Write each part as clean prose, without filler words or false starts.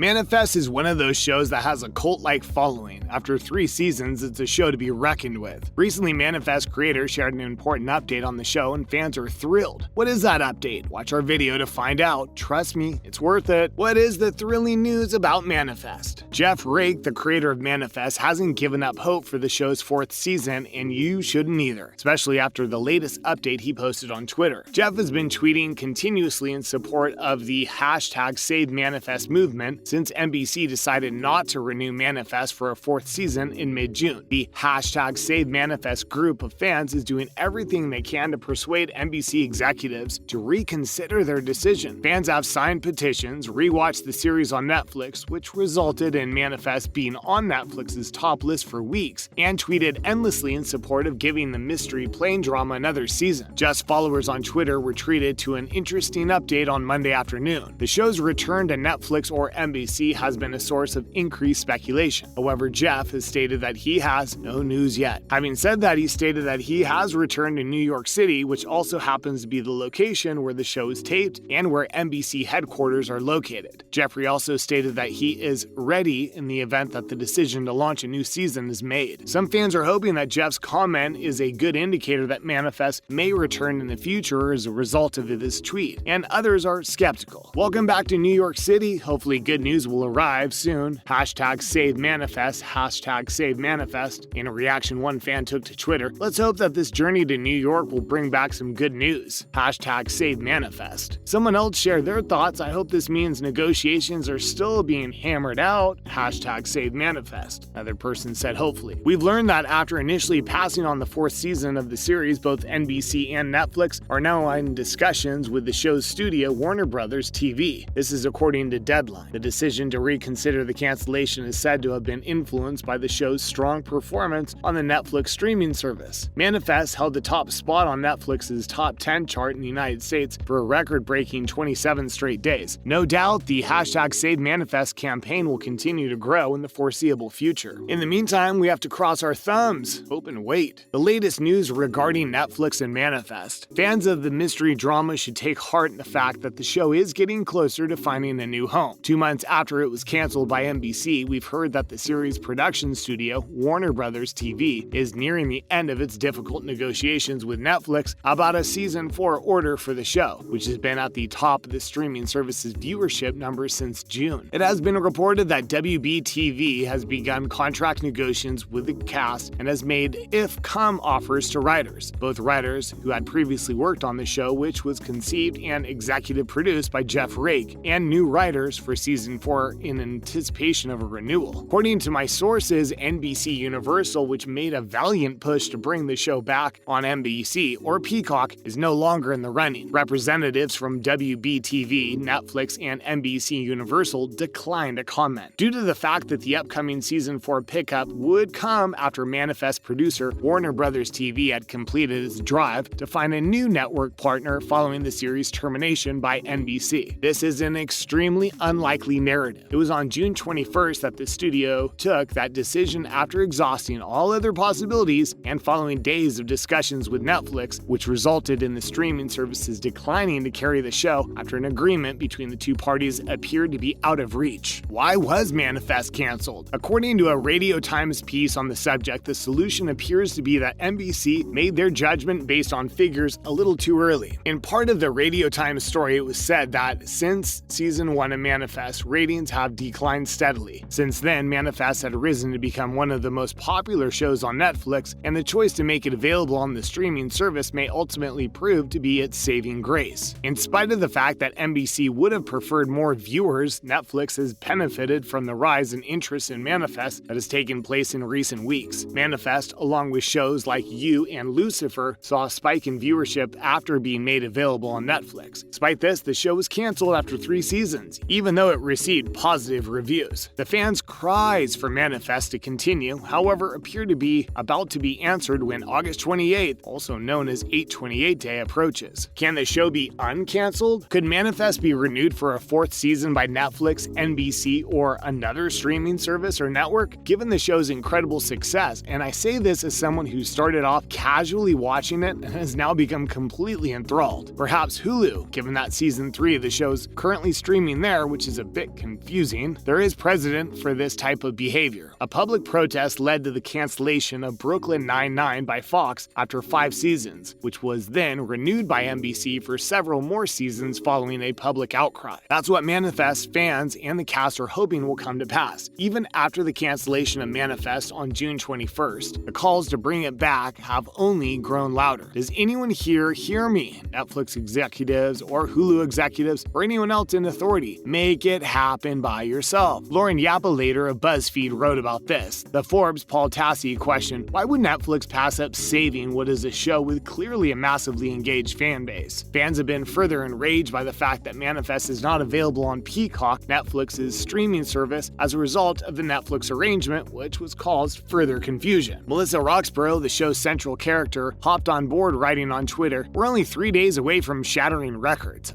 Manifest is one of those shows that has a cult-like following. After 3 seasons, it's a show to be reckoned with. Recently, Manifest creator shared an important update on the show, and fans are thrilled. What is that update? Watch our video to find out. Trust me, it's worth it. What is the thrilling news about Manifest? Jeff Rake, the creator of Manifest, hasn't given up hope for the show's 4th season, and you shouldn't either, especially after the latest update he posted on Twitter. Jeff has been tweeting continuously in support of the #SaveManifest movement since NBC decided not to renew Manifest for a 4th season in mid-June. The #SaveManifest group of fans is doing everything they can to persuade NBC executives to reconsider their decision. Fans have signed petitions, rewatched the series on Netflix, which resulted in Manifest being on Netflix's top list for weeks, and tweeted endlessly in support of giving the mystery plane drama another season. Just followers on Twitter were treated to an interesting update on Monday afternoon. The show's return to Netflix or NBC has been a source of increased speculation. However, Jeff has stated that he has no news yet. Having said that, he stated that he has returned to New York City, which also happens to be the location where the show is taped and where NBC headquarters are located. Jeffrey also stated that he is ready in the event that the decision to launch a new season is made. Some fans are hoping that Jeff's comment is a good indicator that Manifest may return in the future as a result of this tweet, and others are skeptical. Welcome back to New York City. Hopefully good news will arrive soon. #SaveManifest, #SaveManifest. In a reaction one fan took to Twitter, let's hope that this journey to New York will bring back some good news. #SaveManifest. Someone else shared their thoughts. I hope this means negotiations are still being hammered out. #SaveManifest. Another person said hopefully. We've learned that after initially passing on the 4th season of the series, both NBC and Netflix are now in discussions with the show's studio, Warner Brothers TV. This is according to Deadline. The decision to reconsider the cancellation is said to have been influenced by the show's strong performance on the Netflix streaming service. Manifest held the top spot on Netflix's top 10 chart in the United States for a record-breaking 27 straight days. No doubt, the #SaveManifest campaign will continue to grow in the foreseeable future. In the meantime, we have to cross our thumbs, hope and wait. The latest news regarding Netflix and Manifest. Fans of the mystery drama should take heart in the fact that the show is getting closer to finding a new home. 2 months after it was canceled by NBC, we've heard that the series' production studio, Warner Brothers TV, is nearing the end of its difficult negotiations with Netflix about a season 4 order for the show, which has been at the top of the streaming service's viewership numbers since June. It has been reported that WB-TV has begun contract negotiations with the cast and has made if-come offers to writers, both writers who had previously worked on the show, which was conceived and executive produced by Jeff Rake, and new writers for season 4 in anticipation of a renewal. According to my sources, NBC Universal, which made a valiant push to bring the show back on NBC or Peacock, is no longer in the running. Representatives from WB-TV, Netflix, and NBC Universal declined to comment, due to the fact that the upcoming season 4 pickup would come after Manifest producer Warner Brothers TV had completed its drive to find a new network partner following the series' termination by NBC. This is an extremely unlikely narrative. It was on June 21st that the studio took that decision after exhausting all other possibilities and following days of discussions with Netflix, which resulted in the streaming services declining to carry the show after an agreement between the two parties appeared to be out of reach. Why was Manifest canceled? According to a Radio Times piece on the subject, the solution appears to be that NBC made their judgment based on figures a little too early. In part of the Radio Times story, it was said that since season 1 of Manifest, ratings have declined steadily. Since then, Manifest had risen to become one of the most popular shows on Netflix, and the choice to make it available on the streaming service may ultimately prove to be its saving grace. In spite of the fact that NBC would have preferred more viewers, Netflix has benefited from the rise in interest in Manifest that has taken place in recent weeks. Manifest, along with shows like You and Lucifer, saw a spike in viewership after being made available on Netflix. Despite this, the show was canceled after 3 seasons, even though it received positive reviews. The fans' cries for Manifest to continue, however, appear to be about to be answered when August 28th, also known as 8/28 Day, approaches. Can the show be uncanceled? Could Manifest be renewed for a 4th season by Netflix, NBC, or another streaming service or network? Given the show's incredible success, and I say this as someone who started off casually watching it and has now become completely enthralled. Perhaps Hulu, given that season 3 of the show's currently streaming there, which is a bit bit confusing, there is precedent for this type of behavior. A public protest led to the cancellation of Brooklyn Nine-Nine by Fox after 5 seasons, which was then renewed by NBC for several more seasons following a public outcry. That's what Manifest fans and the cast are hoping will come to pass. Even after the cancellation of Manifest on June 21st, the calls to bring it back have only grown louder. Does anyone here hear me? Netflix executives or Hulu executives or anyone else in authority? Make it happen by yourself. Lauren Yappa of BuzzFeed wrote about this. The Forbes' Paul Tassi questioned, why would Netflix pass up saving what is a show with clearly a massively engaged fan base? Fans have been further enraged by the fact that Manifest is not available on Peacock, Netflix's streaming service, as a result of the Netflix arrangement, which was caused further confusion. Melissa Roxborough, the show's central character, hopped on board writing on Twitter, "We're only 3 days away from shattering records.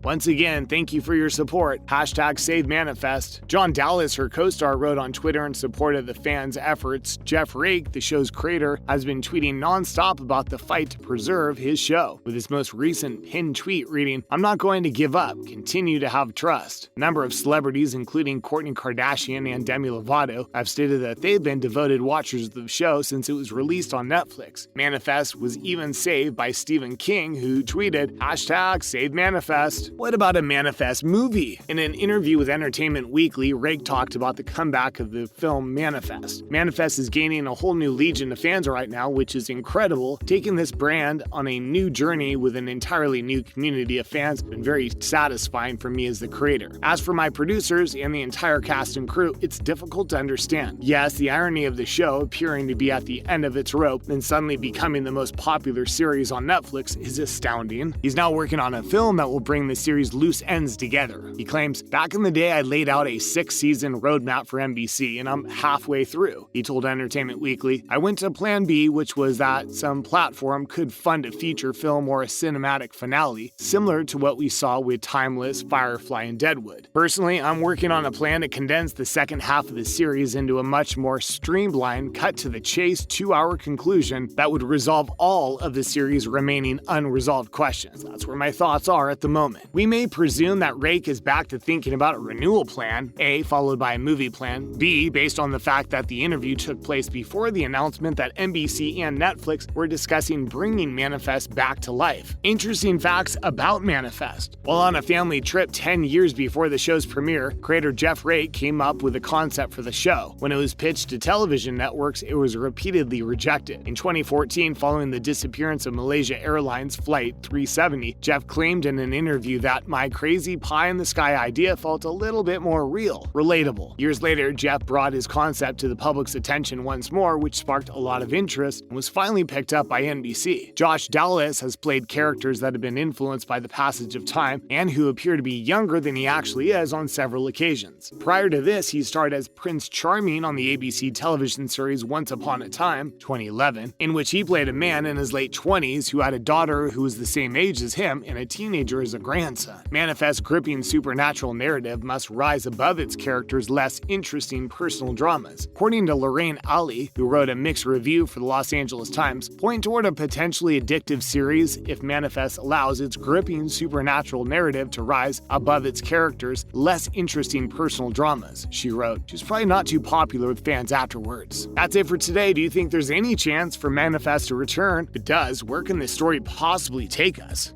Once again, thank you for your support. #SaveManifest. John Dallas, her co-star, wrote on Twitter in support of the fans' efforts. Jeff Rake, the show's creator, has been tweeting nonstop about the fight to preserve his show, with his most recent pinned tweet reading, "I'm not going to give up. Continue to have trust." A number of celebrities, including Kourtney Kardashian and Demi Lovato, have stated that they've been devoted watchers of the show since it was released on Netflix. Manifest was even saved by Stephen King, who tweeted, #SaveManifest. What about a Manifest movie? In an interview with Entertainment Weekly, Rake talked about the comeback of the film Manifest. Manifest is gaining a whole new legion of fans right now, which is incredible. Taking this brand on a new journey with an entirely new community of fans has been very satisfying for me as the creator. As for my producers and the entire cast and crew, it's difficult to understand. Yes, the irony of the show appearing to be at the end of its rope, then suddenly becoming the most popular series on Netflix is astounding. He's now working on a film that will bring the series' loose ends together. He claims, "Back in the day, I laid out a 6-season roadmap for NBC, and I'm halfway through." He told Entertainment Weekly, "I went to Plan B, which was that some platform could fund a feature film or a cinematic finale, similar to what we saw with Timeless, Firefly, and Deadwood. Personally, I'm working on a plan to condense the second half of the series into a much more streamlined, cut-to-the-chase 2-hour conclusion that would resolve all of the series' remaining unresolved questions." That's where my thoughts are at the moment. We may presume that Rake is back to thinking about a renewal plan, A, followed by a movie plan, B, based on the fact that the interview took place before the announcement that NBC and Netflix were discussing bringing Manifest back to life. Interesting facts about Manifest. While on a family trip 10 years before the show's premiere, creator Jeff Rake came up with a concept for the show. When it was pitched to television networks, it was repeatedly rejected. In 2014, following the disappearance of Malaysia Airlines Flight 370, Jeff claimed in an interview that my crazy pie-in-the-sky idea felt a little bit more real, relatable. Years later, Jeff brought his concept to the public's attention once more, which sparked a lot of interest and was finally picked up by NBC. Josh Dallas has played characters that have been influenced by the passage of time and who appear to be younger than he actually is on several occasions. Prior to this, he starred as Prince Charming on the ABC television series Once Upon a Time, 2011, in which he played a man in his late 20s who had a daughter who was the same age as him and a teenager as a grandson. Manifest's gripping supernatural narrative must rise above its characters' less interesting personal dramas. According to Lorraine Ali, who wrote a mixed review for the Los Angeles Times, point toward a potentially addictive series if Manifest allows its gripping supernatural narrative to rise above its characters' less interesting personal dramas, she wrote. She's probably not too popular with fans afterwards. That's it for today. Do you think there's any chance for Manifest to return? If it does, where can this story possibly take us?